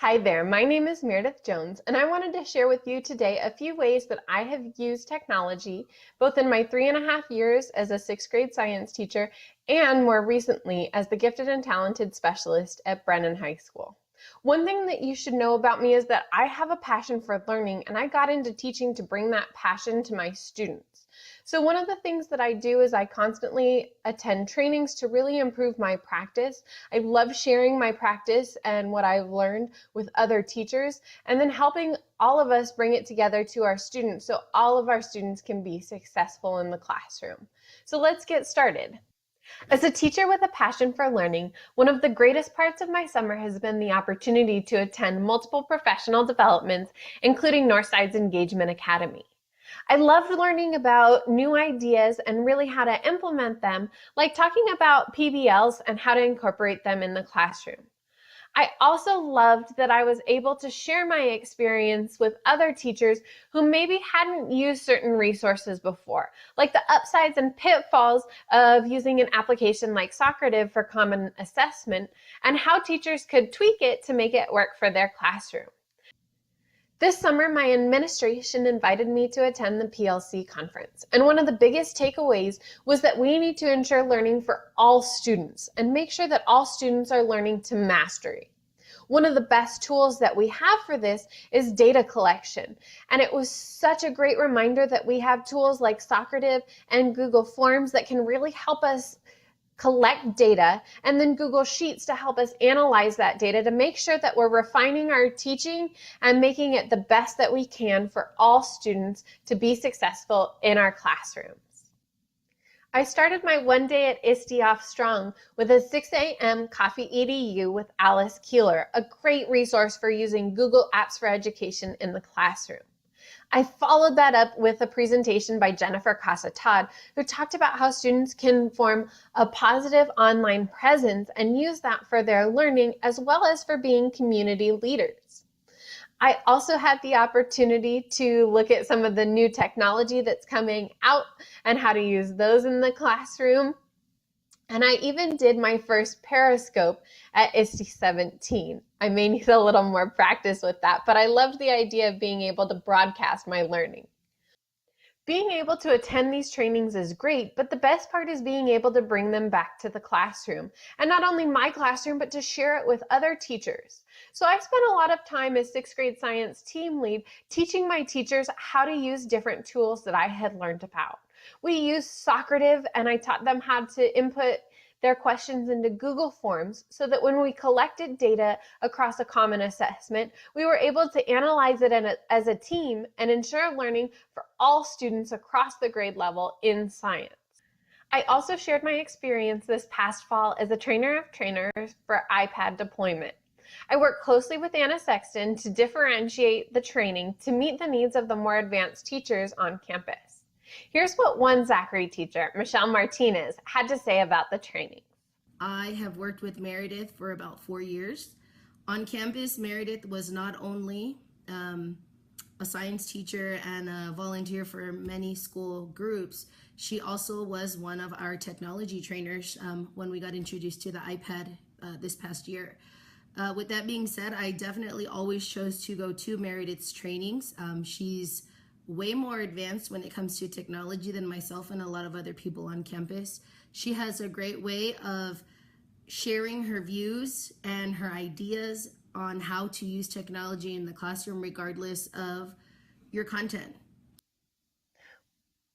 Hi there, my name is Meredith Jones, and I wanted to share with you today a few ways that I have used technology, both in my 3.5 years as a sixth grade science teacher and more recently as the gifted and talented specialist at Brennan High School. One thing that you should know about me is that I have a passion for learning, and I got into teaching to bring that passion to my students. So one of the things that I do is I constantly attend trainings to really improve my practice. I love sharing my practice and what I've learned with other teachers, and then helping all of us bring it together to our students so all of our students can be successful in the classroom. So let's get started. As a teacher with a passion for learning, one of the greatest parts of my summer has been the opportunity to attend multiple professional developments, including Northside's Engagement Academy. I loved learning about new ideas and really how to implement them, like talking about PBLs and how to incorporate them in the classroom. I also loved that I was able to share my experience with other teachers who maybe hadn't used certain resources before, like the upsides and pitfalls of using an application like Socrative for common assessment, and how teachers could tweak it to make it work for their classroom. This summer, my administration invited me to attend the PLC conference, and one of the biggest takeaways was that we need to ensure learning for all students and make sure that all students are learning to mastery. One of the best tools that we have for this is data collection, and it was such a great reminder that we have tools like Socrative and Google Forms that can really help us collect data, and then Google Sheets to help us analyze that data to make sure that we're refining our teaching and making it the best that we can for all students to be successful in our classrooms. I started my one day at ISTE off strong with a 6 a.m. Coffee EDU with Alice Keeler, a great resource for using Google Apps for Education in the classroom. I followed that up with a presentation by Jennifer Casa-Todd, who talked about how students can form a positive online presence and use that for their learning as well as for being community leaders. I also had the opportunity to look at some of the new technology that's coming out and how to use those in the classroom. And I even did my first Periscope at ISTE 17. I may need a little more practice with that, but I loved the idea of being able to broadcast my learning. Being able to attend these trainings is great, but the best part is being able to bring them back to the classroom. And not only my classroom, but to share it with other teachers. So I spent a lot of time as sixth grade science team lead teaching my teachers how to use different tools that I had learned about. We used Socrative, and I taught them how to input their questions into Google Forms so that when we collected data across a common assessment, we were able to analyze it as a team and ensure learning for all students across the grade level in science. I also shared my experience this past fall as a trainer of trainers for iPad deployment. I work closely with Anna Sexton to differentiate the training to meet the needs of the more advanced teachers on campus. Here's what one Zachary teacher, Michelle Martinez, had to say about the training. I have worked with Meredith for about 4 years. On campus, Meredith was not only a science teacher and a volunteer for many school groups, she also was one of our technology trainers when we got introduced to the iPad this past year. With that being said, I definitely always chose to go to Meredith's trainings. She's way more advanced when it comes to technology than myself and a lot of other people on campus. She has a great way of sharing her views and her ideas on how to use technology in the classroom regardless of your content.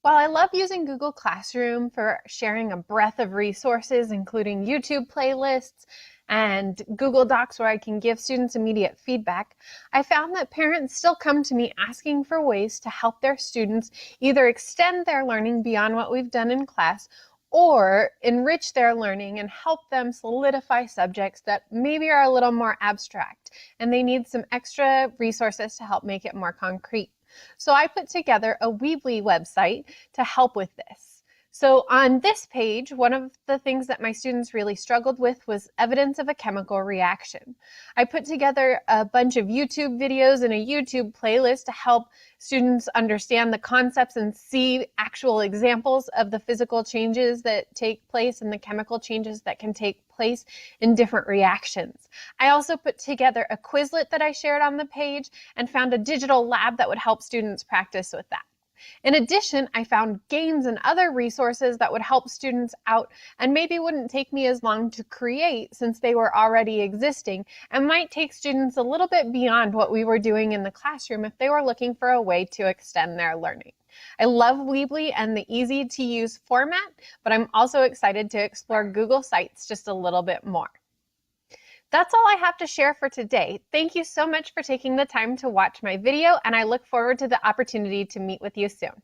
While I love using Google Classroom for sharing a breadth of resources, including YouTube playlists and Google Docs where I can give students immediate feedback, I found that parents still come to me asking for ways to help their students either extend their learning beyond what we've done in class or enrich their learning and help them solidify subjects that maybe are a little more abstract and they need some extra resources to help make it more concrete. So I put together a Weebly website to help with this. So on this page, one of the things that my students really struggled with was evidence of a chemical reaction. I put together a bunch of YouTube videos and a YouTube playlist to help students understand the concepts and see actual examples of the physical changes that take place and the chemical changes that can take place in different reactions. I also put together a Quizlet that I shared on the page and found a digital lab that would help students practice with that. In addition, I found games and other resources that would help students out and maybe wouldn't take me as long to create since they were already existing and might take students a little bit beyond what we were doing in the classroom if they were looking for a way to extend their learning. I love Weebly and the easy to use format, but I'm also excited to explore Google Sites just a little bit more. That's all I have to share for today. Thank you so much for taking the time to watch my video, and I look forward to the opportunity to meet with you soon.